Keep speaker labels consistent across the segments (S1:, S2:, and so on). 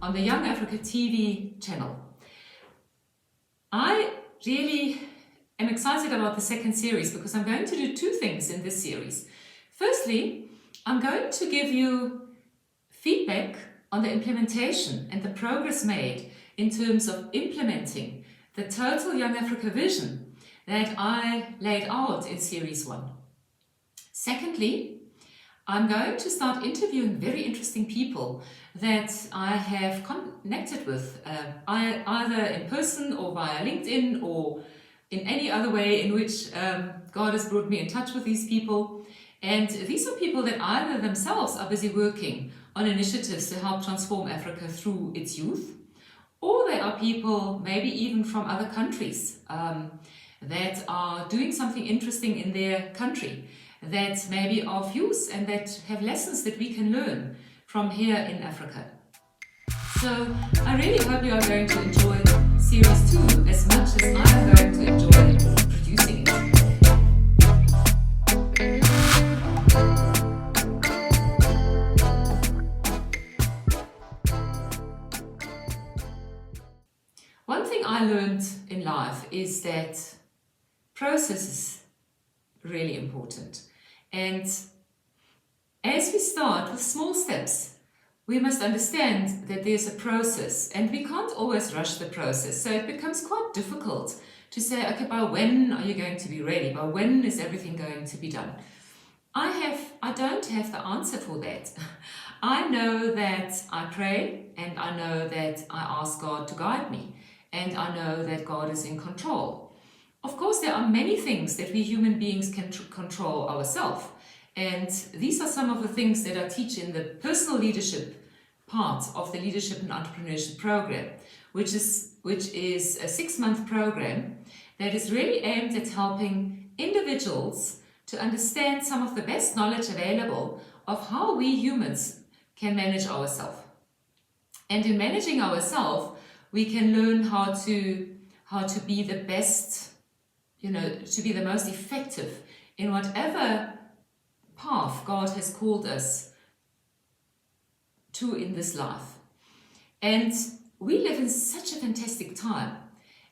S1: on the Young Africa TV channel. I really am excited about the second series because I'm going to do two things in this series. Firstly, I'm going to give you feedback on the implementation and the progress made in terms of implementing the total Young Africa vision that I laid out in Series 1. Secondly, I'm going to start interviewing very interesting people that I have connected with, either in person or via LinkedIn or in any other way in which God has brought me in touch with these people. And these are people that either themselves are busy working on initiatives to help transform Africa through its youth, or they are people maybe even from other countries that are doing something interesting in their country that may be of use and that have lessons that we can learn from here in Africa. So I really hope you are going to enjoy Series 2 as much as I'm going to enjoy producing it. One thing I learned in life is that process is really important. And as we start with small steps, we must understand that there's a process and we can't always rush the process. So it becomes quite difficult to say, okay, by when are you going to be ready? By when is everything going to be done? I don't have the answer for that. I know that I pray and I know that I ask God to guide me and I know that God is in control. Of course, there are many things that we human beings can control ourselves. And these are some of the things that I teach in the personal leadership part of the Leadership and Entrepreneurship program, which is a 6-month program that is really aimed at helping individuals to understand some of the best knowledge available of how we humans can manage ourselves. And in managing ourselves, we can learn how to be the best, to be the most effective in whatever path God has called us to in this life. And we live in such a fantastic time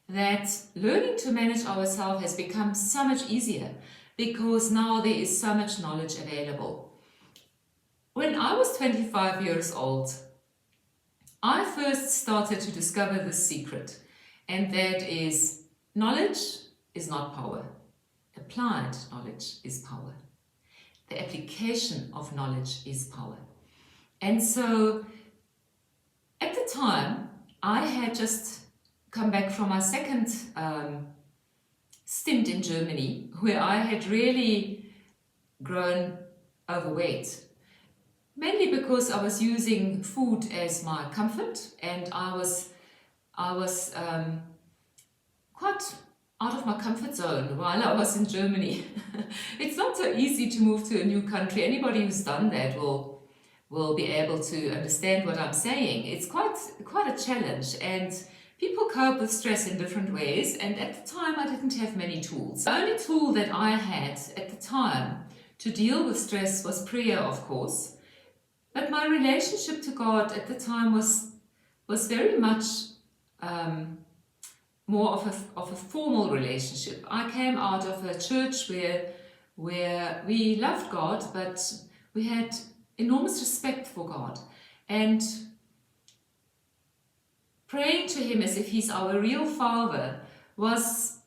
S1: that learning to manage ourselves has become so much easier because now there is so much knowledge available. When I was 25 years old, I first started to discover this secret, and that is knowledge is not power. Applied knowledge is power. The application of knowledge is power. And so at the time, I had just come back from my second stint in Germany, where I had really grown overweight. Mainly because I was using food as my comfort, and I was quite out of my comfort zone while I was in Germany. It's not so easy to move to a new country. Anybody who's done that will be able to understand what I'm saying. It's quite a challenge, and people cope with stress in different ways, and at the time I didn't have many tools. The only tool that I had at the time to deal with stress was prayer, of course. But my relationship to God at the time was very much more of a formal relationship. I came out of a church where we loved God, but we had enormous respect for God. And praying to Him as if He's our real Father was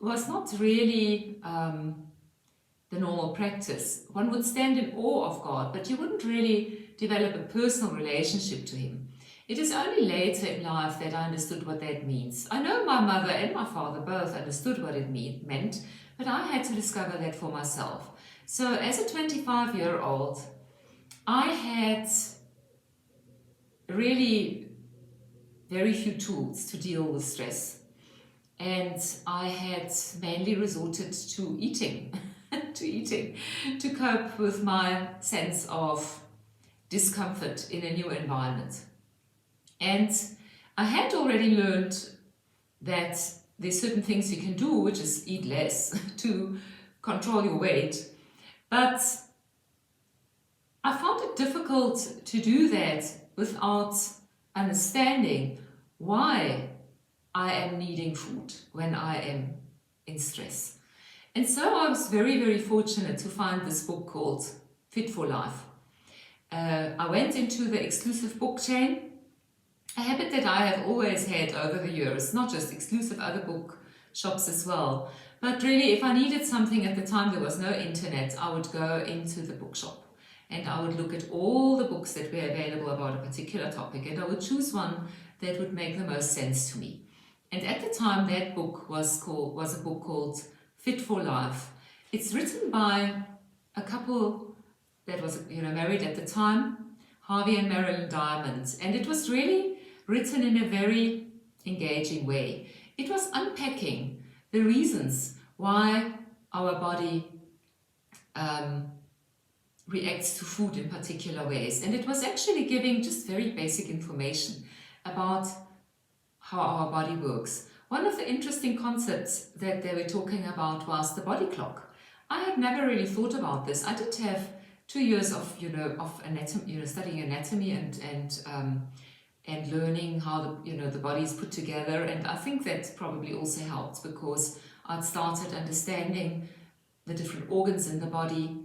S1: not really the normal practice. One would stand in awe of God, but you wouldn't really develop a personal relationship to Him. It is only later in life that I understood what that means. I know my mother and my father both understood what it meant, but I had to discover that for myself. So as a 25-year-old, I had really very few tools to deal with stress. And I had mainly resorted to eating, to cope with my sense of discomfort in a new environment. And I had already learned that there's certain things you can do, which is eat less to control your weight. But I found it difficult to do that without understanding why I am needing food when I am in stress. And so I was very, very fortunate to find this book called Fit for Life. I went into the exclusive book chain, a habit that I have always had over the years, not just exclusive, other book shops as well. But really, if I needed something at the time, there was no internet, I would go into the bookshop and I would look at all the books that were available about a particular topic, and I would choose one that would make the most sense to me. And at the time, that book was a book called Fit for Life. It's written by a couple that was married at the time, Harvey and Marilyn Diamond, and it was really written in a very engaging way. It was unpacking the reasons why our body reacts to food in particular ways, and it was actually giving just very basic information about how our body works. One of the interesting concepts that they were talking about was the body clock. I had never really thought about this. I did have 2 years of anatomy, studying anatomy and learning how the body is put together, and I think that probably also helped because I'd started understanding the different organs in the body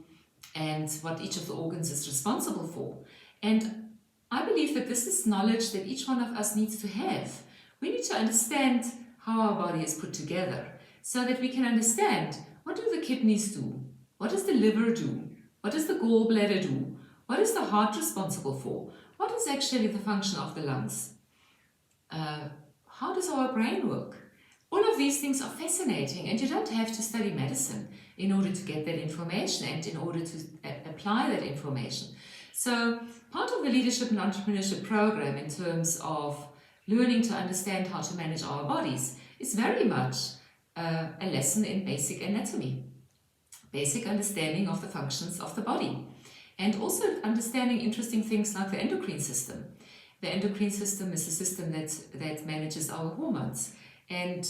S1: and what each of the organs is responsible for. And I believe that this is knowledge that each one of us needs to have. We need to understand how our body is put together so that we can understand, what do the kidneys do? What does the liver do? What does the gallbladder do? What is the heart responsible for? What is actually the function of the lungs? How does our brain work? All of these things are fascinating, and you don't have to study medicine in order to get that information and in order to apply that information. So part of the Leadership and Entrepreneurship program in terms of learning to understand how to manage our bodies is very much a lesson in basic anatomy, basic understanding of the functions of the body, and also understanding interesting things like the endocrine system. The endocrine system is a system that manages our hormones, and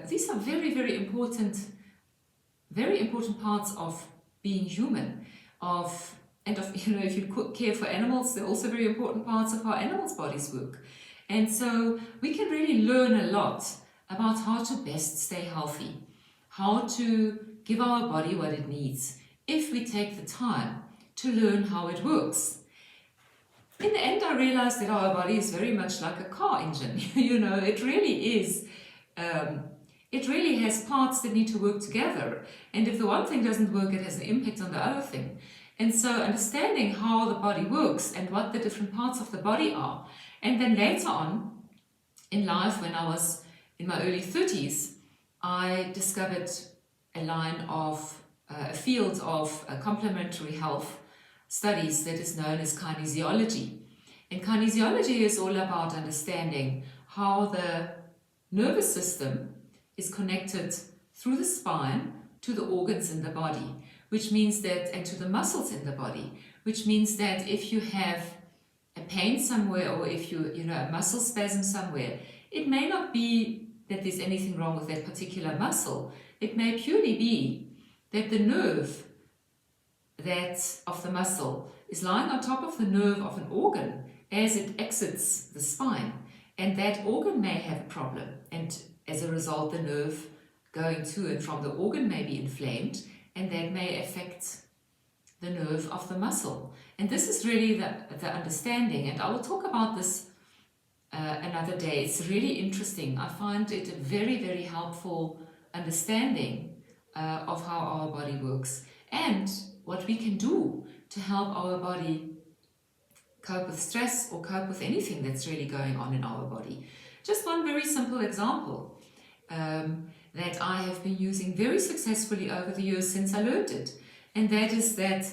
S1: these are very, very important parts of being human. If you care for animals, they're also very important parts of how animals' bodies work. And so we can really learn a lot about how to best stay healthy, how to give our body what it needs, if we take the time to learn how it works. In the end, I realized that our body is very much like a car engine. It really is. It really has parts that need to work together. And if the one thing doesn't work, it has an impact on the other thing. And so understanding how the body works and what the different parts of the body are. And then later on in life, when I was in my early 30s, I discovered a field of complementary health studies that is known as kinesiology. And kinesiology is all about understanding how the nervous system is connected through the spine to the organs in the body, which means that, and to the muscles in the body, which means that if you have a pain somewhere, or if a muscle spasm somewhere, it may not be that there's anything wrong with that particular muscle. It may purely be that the nerve of the muscle is lying on top of the nerve of an organ as it exits the spine, and that organ may have a problem, and as a result the nerve going to and from the organ may be inflamed, and that may affect the nerve of the muscle. And this is really the understanding, and I will talk about this another day. It's really interesting. I find it a very, very helpful understanding of how our body works and what we can do to help our body cope with stress or cope with anything that's really going on in our body. Just one very simple example that I have been using very successfully over the years since I learned it, and that is that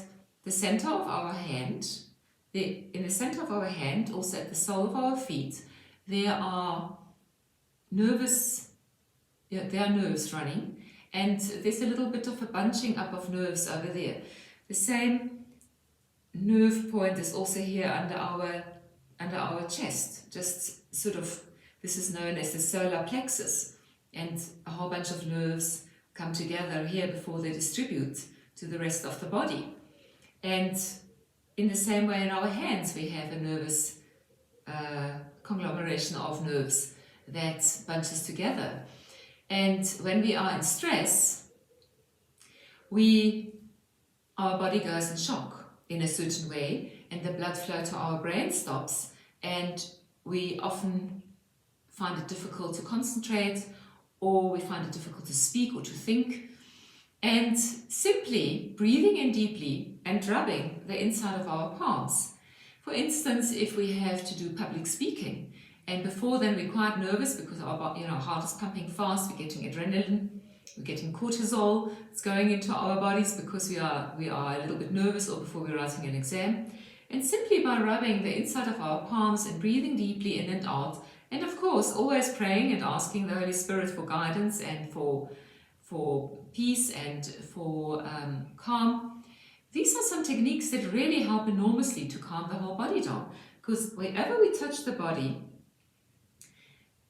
S1: the center of our hand, in the center of our hand, also at the sole of our feet, there are nerves running, and there's a little bit of a bunching up of nerves over there. The same nerve point is also here under our chest, just sort of, this is known as the solar plexus, and a whole bunch of nerves come together here before they distribute to the rest of the body. And in the same way in our hands, we have a nervous conglomeration of nerves that bunches together. And when we are in stress, our body goes in shock in a certain way, and the blood flow to our brain stops, and we often find it difficult to concentrate, or we find it difficult to speak or to think. And simply breathing in deeply and rubbing the inside of our palms. For instance, if we have to do public speaking, and before then we're quite nervous because our heart is pumping fast, we're getting adrenaline, we're getting cortisol, it's going into our bodies because we are a little bit nervous, or before we're writing an exam. And simply by rubbing the inside of our palms and breathing deeply in and out, and of course always praying and asking the Holy Spirit for guidance and for peace and for calm. These are some techniques that really help enormously to calm the whole body down, because wherever we touch the body,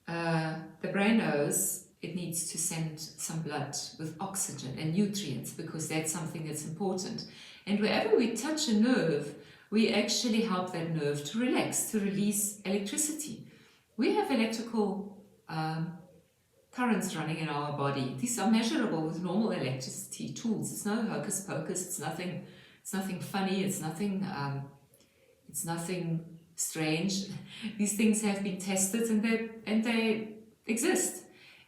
S1: the brain knows it needs to send some blood with oxygen and nutrients, because that's something that's important. And wherever we touch a nerve, we actually help that nerve to relax, to release electricity. We have electrical currents running in our body. These are measurable with normal electricity tools. It's no hocus pocus. It's nothing funny. It's nothing strange. These things have been tested, and they exist.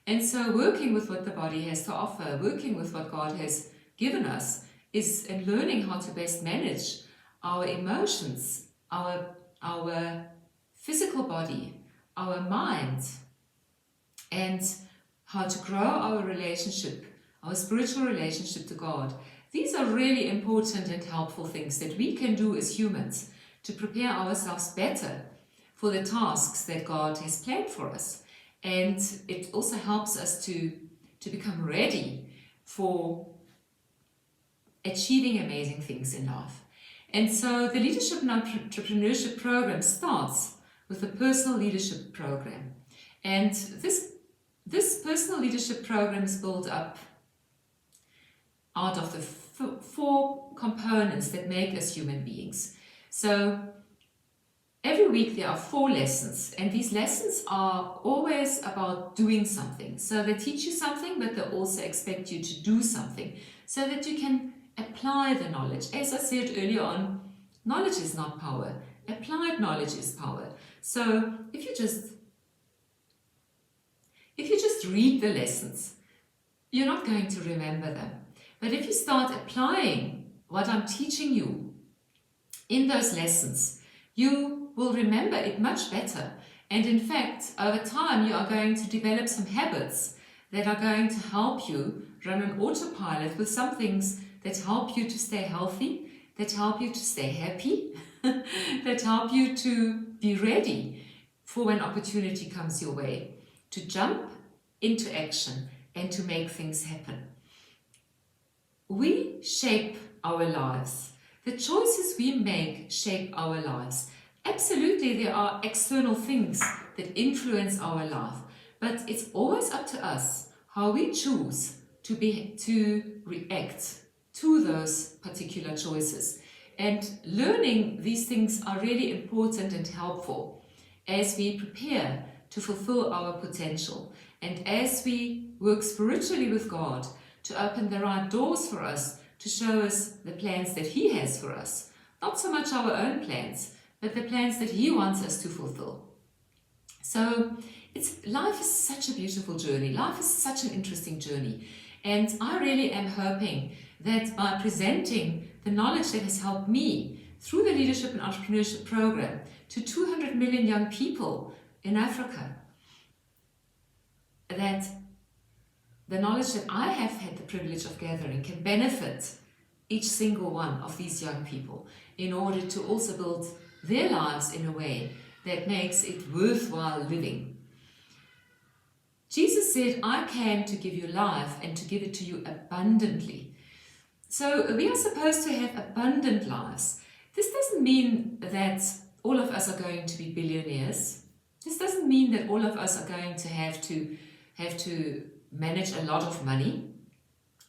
S1: And so working with what the body has to offer, working with what God has given us, and learning how to best manage our emotions, our physical body, our mind, and how to grow our relationship, our spiritual relationship to God. These are really important and helpful things that we can do as humans to prepare ourselves better for the tasks that God has planned for us. And it also helps us to become ready for achieving amazing things in life. And so the Leadership and Entrepreneurship program starts with a personal leadership program. And this personal leadership program is built up out of the four components that make us human beings. So every week there are 4 lessons, and these lessons are always about doing something. So they teach you something, but they also expect you to do something so that you can apply the knowledge. As I said earlier on, knowledge is not power. Applied knowledge is power. So if you just read the lessons, you're not going to remember them. But if you start applying what I'm teaching you in those lessons, you will remember it much better. And in fact, over time, you are going to develop some habits that are going to help you run an autopilot with some things that help you to stay healthy, that help you to stay happy, that help you to be ready for when opportunity comes your way, to jump into action and to make things happen. We shape our lives. The choices we make shape our lives. Absolutely, there are external things that influence our life, but it's always up to us how we choose to react to those particular choices. And learning these things are really important and helpful as we prepare to fulfill our potential, and as we work spiritually with God to open the right doors for us, to show us the plans that He has for us. Not so much our own plans, but the plans that He wants us to fulfill. So life is such a beautiful journey. Life is such an interesting journey. And I really am hoping that by presenting the knowledge that has helped me through the Leadership and Entrepreneurship program to 200 million young people in Africa, that the knowledge that I have had the privilege of gathering can benefit each single one of these young people in order to also build their lives in a way that makes it worthwhile living. Jesus said, I came to give you life and to give it to you abundantly. So we are supposed to have abundant lives. This doesn't mean that all of us are going to be billionaires. This doesn't mean that all of us are going to have to manage a lot of money.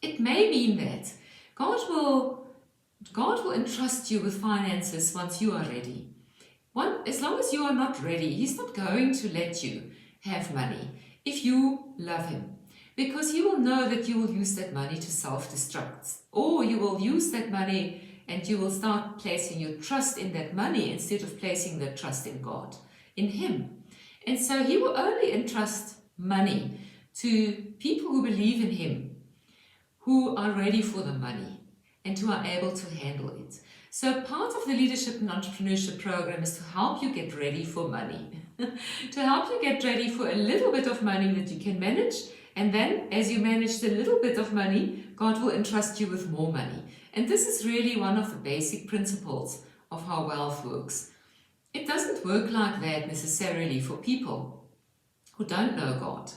S1: It may mean that God will entrust you with finances once you are ready. As long as you are not ready, he's not going to let you have money if you love him. Because you will know that you will use that money to self-destruct. Or you will use that money and you will start placing your trust in that money instead of placing that trust in God, in him. And so he will only entrust money to people who believe in him, who are ready for the money and who are able to handle it. So part of the Leadership and Entrepreneurship program is to help you get ready for money, to help you get ready for a little bit of money that you can manage. And then as you manage the little bit of money, God will entrust you with more money. And this is really one of the basic principles of how wealth works. It doesn't work like that necessarily for people who don't know God.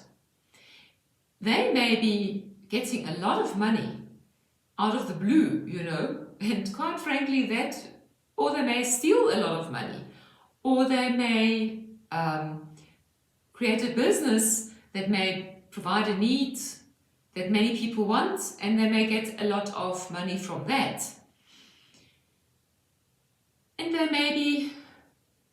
S1: They may be getting a lot of money out of the blue, and quite frankly or they may steal a lot of money, or they may create a business that may provide a need that many people want, and they may get a lot of money from that. And they may be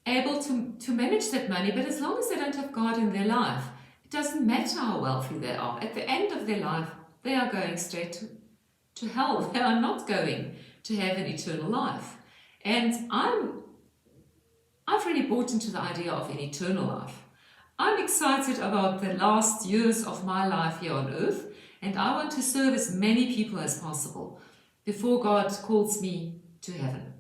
S1: able to manage that money, but as long as they don't have God in their life, it doesn't matter how wealthy they are. At the end of their life, they are going straight to hell. They are not going to have an eternal life. And I've really bought into the idea of an eternal life. I'm excited about the last years of my life here on earth, and I want to serve as many people as possible before God calls me to heaven,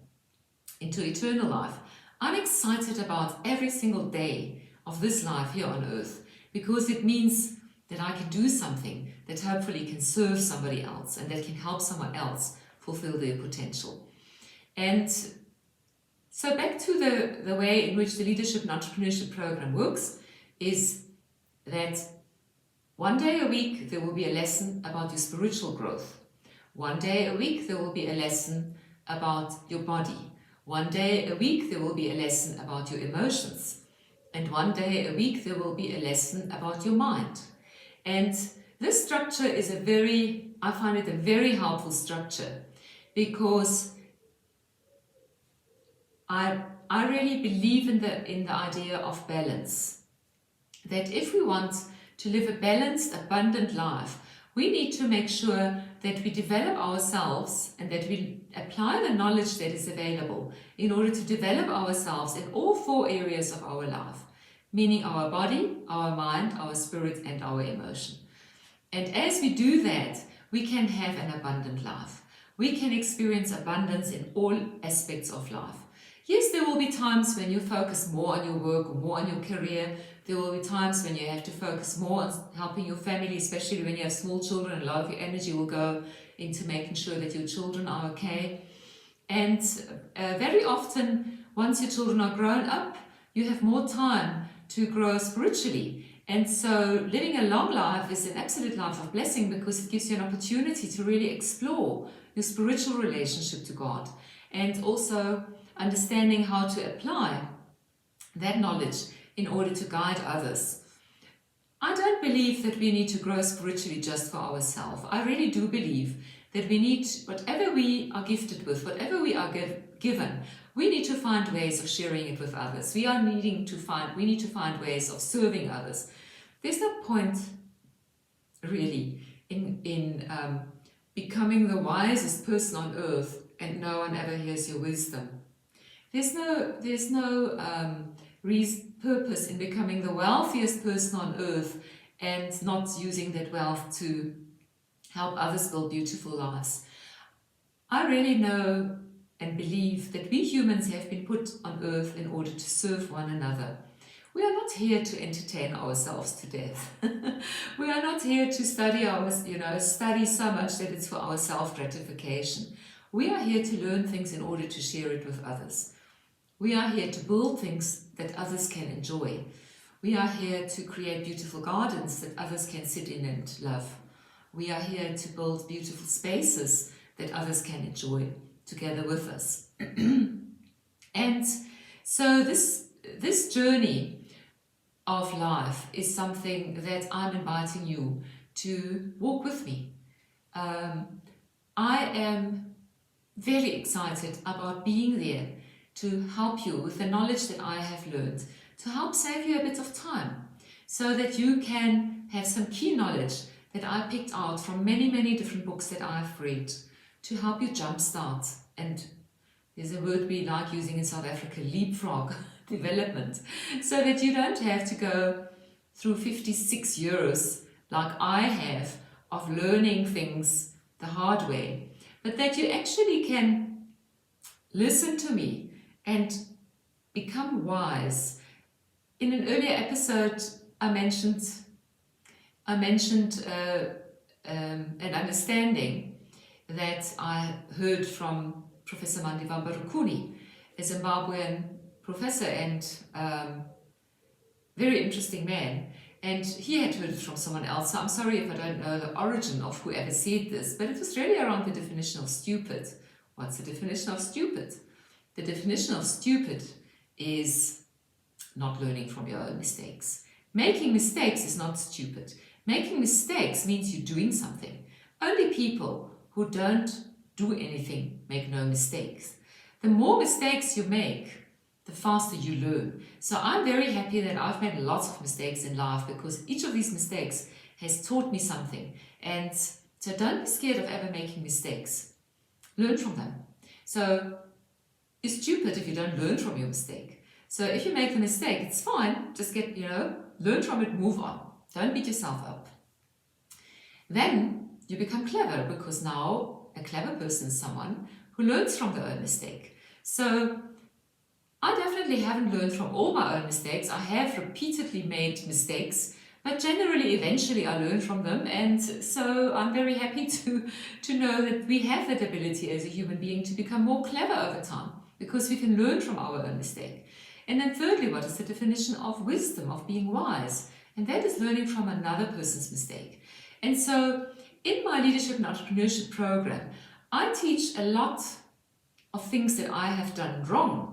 S1: into eternal life. I'm excited about every single day of this life here on earth, because it means that I can do something that hopefully can serve somebody else and that can help someone else fulfill their potential. And so back to the way in which the Leadership and Entrepreneurship program works is that one day a week there will be a lesson about your spiritual growth. One day a week there will be a lesson about your body. One day a week there will be a lesson about your emotions. And one day a week there will be a lesson about your mind. And this structure is I find it a very helpful structure, because I really believe in the idea of balance. That if we want to live a balanced, abundant life, we need to make sure that we develop ourselves and that we apply the knowledge that is available in order to develop ourselves in all 4 areas of our life, meaning our body, our mind, our spirit, and our emotion. And as we do that, we can have an abundant life. We can experience abundance in all aspects of life. Yes, there will be times when you focus more on your work or more on your career. There will be times when you have to focus more on helping your family, especially when you have small children. A lot of your energy will go into making sure that your children are okay. And very often, once your children are grown up, you have more time to grow spiritually. And so living a long life is an absolute life of blessing, because it gives you an opportunity to really explore your spiritual relationship to God, and also understanding how to apply that knowledge in order to guide others. I don't believe that we need to grow spiritually just for ourselves. I really do believe that we need, whatever we are gifted with, whatever we are given, we need to find ways of sharing it with others. We need to find ways of serving others. There's no point really in becoming the wisest person on earth and no one ever hears your wisdom. There's no purpose in becoming the wealthiest person on earth and not using that wealth to help others build beautiful lives. I really know and believe that we humans have been put on earth in order to serve one another. We are not here to entertain ourselves to death. We are not here to study so much that it's for our self-gratification. We are here to learn things in order to share it with others. We are here to build things that others can enjoy. We are here to create beautiful gardens that others can sit in and love. We are here to build beautiful spaces that others can enjoy together with us. And so this journey of life is something that I'm inviting you to walk with me. I am very excited about being there to help you with the knowledge that I have learned, to help save you a bit of time, so that you can have some key knowledge that I picked out from many, many different books that I've read to help you jumpstart. And there's a word we like using in South Africa, leapfrog development, so that you don't have to go through 56 years like I have of learning things the hard way, but that you actually can listen to me and become wise. In an earlier episode, I mentioned an understanding that I heard from Professor Mandivamba Rukuni, a Zimbabwean professor and very interesting man. And he had heard it from someone else, so I'm sorry if I don't know the origin of whoever said this, but it was really around the definition of stupid. What's the definition of stupid? The definition of stupid is not learning from your own mistakes. Making mistakes is not stupid. Making mistakes means you're doing something. Only people who don't do anything make no mistakes. The more mistakes you make, the faster you learn. So I'm very happy that I've made lots of mistakes in life, because each of these mistakes has taught me something. And so don't be scared of ever making mistakes. Learn from them. So you're stupid if you don't learn from your mistake. So if you make the mistake, it's fine. Just get, learn from it, move on. Don't beat yourself up. Then you become clever, because now a clever person is someone who learns from their own mistake. So I definitely haven't learned from all my own mistakes. I have repeatedly made mistakes, but generally, eventually I learn from them. And so I'm very happy to know that we have that ability as a human being to become more clever over time, because we can learn from our own mistake. And then thirdly, what is the definition of wisdom, of being wise? And that is learning from another person's mistake. And so in my leadership and entrepreneurship program, I teach a lot of things that I have done wrong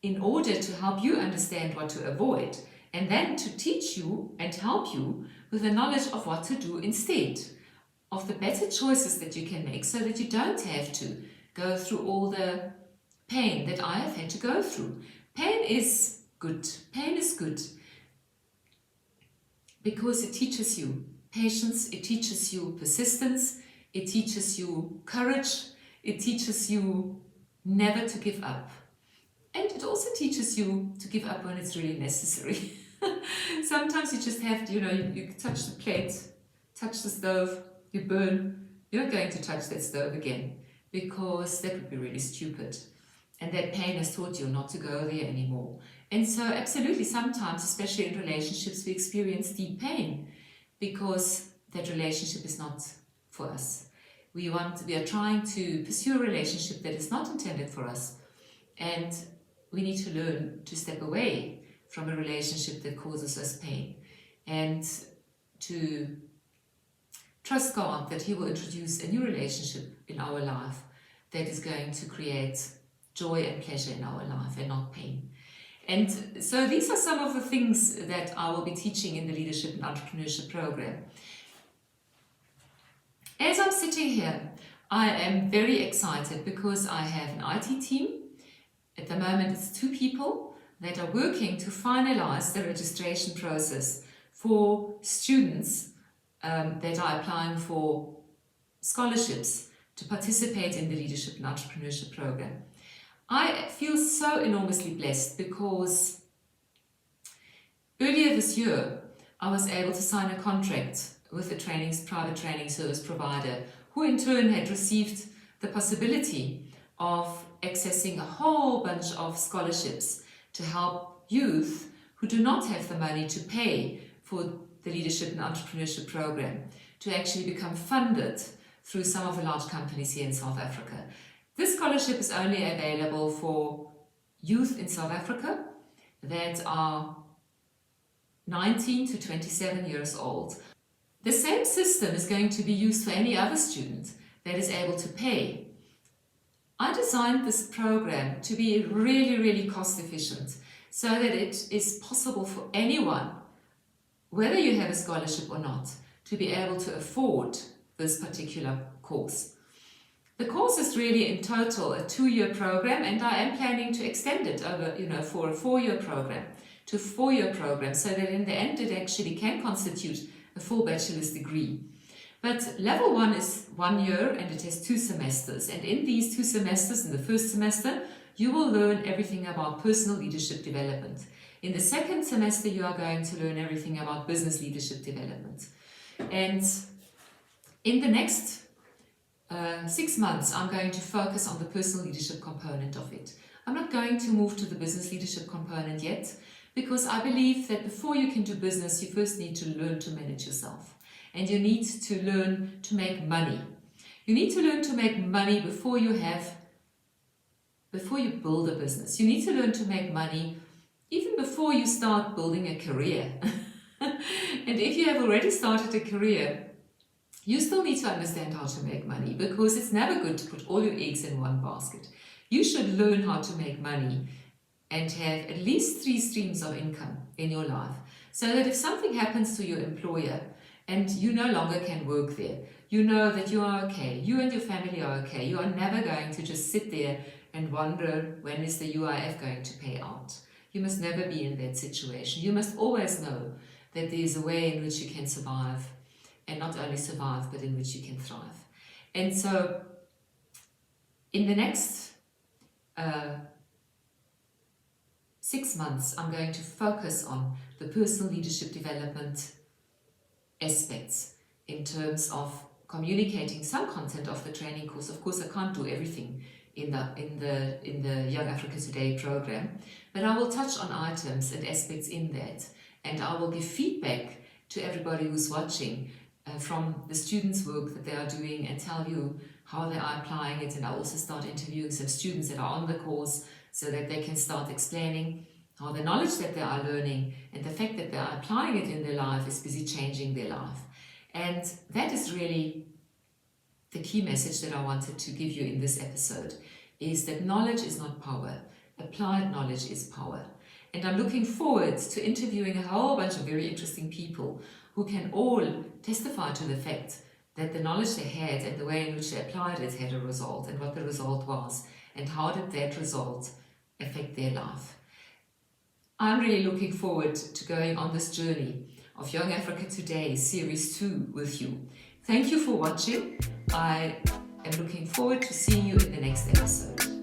S1: in order to help you understand what to avoid, and then to teach you and help you with the knowledge of what to do instead, of the better choices that you can make, so that you don't have to go through all the pain that I have had to go through. Pain is good. Pain is good because it teaches you patience, it teaches you persistence, it teaches you courage, it teaches you never to give up. And it also teaches you to give up when it's really necessary. Sometimes you just have to, you touch the plate, touch the stove, you burn. You're not going to touch that stove again, because that would be really stupid. And that pain has taught you not to go there anymore. And so absolutely, sometimes, especially in relationships, we experience deep pain because that relationship is not for us. We are trying to pursue a relationship that is not intended for us. And we need to learn to step away from a relationship that causes us pain, and to trust God that He will introduce a new relationship in our life that is going to create joy and pleasure in our life and not pain. And so these are some of the things that I will be teaching in the Leadership and Entrepreneurship program. As I'm sitting here, I am very excited because I have an IT team. At the moment, it's 2 people that are working to finalize the registration process for students that are applying for scholarships to participate in the Leadership and Entrepreneurship program. I feel so enormously blessed because earlier this year, I was able to sign a contract with a private training service provider, who in turn had received the possibility of accessing a whole bunch of scholarships to help youth who do not have the money to pay for the Leadership and Entrepreneurship program to actually become funded through some of the large companies here in South Africa. This scholarship is only available for youth in South Africa that are 19 to 27 years old. The same system is going to be used for any other student that is able to pay. I designed this program to be really, really cost efficient so that it is possible for anyone, whether you have a scholarship or not, to be able to afford this particular course. The course is really in total a 2-year program, and I am planning to extend it over, for a 4-year program to a 4-year program, so that in the end it actually can constitute a full bachelor's degree. But level 1 is 1 year and it has 2 semesters. And in these 2 semesters, in the first semester, you will learn everything about personal leadership development. In the second semester, you are going to learn everything about business leadership development. And in the next 6 months, I'm going to focus on the personal leadership component of it. I'm not going to move to the business leadership component yet, because I believe that before you can do business, you first need to learn to manage yourself. And you need to learn to make money. You need to learn to make money before you build a business. You need to learn to make money even before you start building a career. And if you have already started a career, you still need to understand how to make money, because it's never good to put all your eggs in one basket. You should learn how to make money and have at least 3 streams of income in your life, so that if something happens to your employer and you no longer can work there, you know that you are okay, you and your family are okay. You are never going to just sit there and wonder, when is the UIF going to pay out? You must never be in that situation. You must always know that there is a way in which you can survive, and not only survive, but in which you can thrive. And so in the next 6 months, I'm going to focus on the personal leadership development aspects in terms of communicating some content of the training course. Of course, I can't do everything in the Young Africa Today program, but I will touch on items and aspects in that, and I will give feedback to everybody who's watching from the students' work that they are doing, and tell you how they are applying it. And I'll also start interviewing some students that are on the course, so that they can start explaining how the knowledge that they are learning and the fact that they are applying it in their life is busy changing their life. And that is really the key message that I wanted to give you in this episode, is that knowledge is not power. Applied knowledge is power. And I'm looking forward to interviewing a whole bunch of very interesting people who can all testify to the fact that the knowledge they had and the way in which they applied it had a result, and what the result was, and how did that result affect their life. I'm really looking forward to going on this journey of Young Africa Today Series 2 with you. Thank you for watching. I am looking forward to seeing you in the next episode.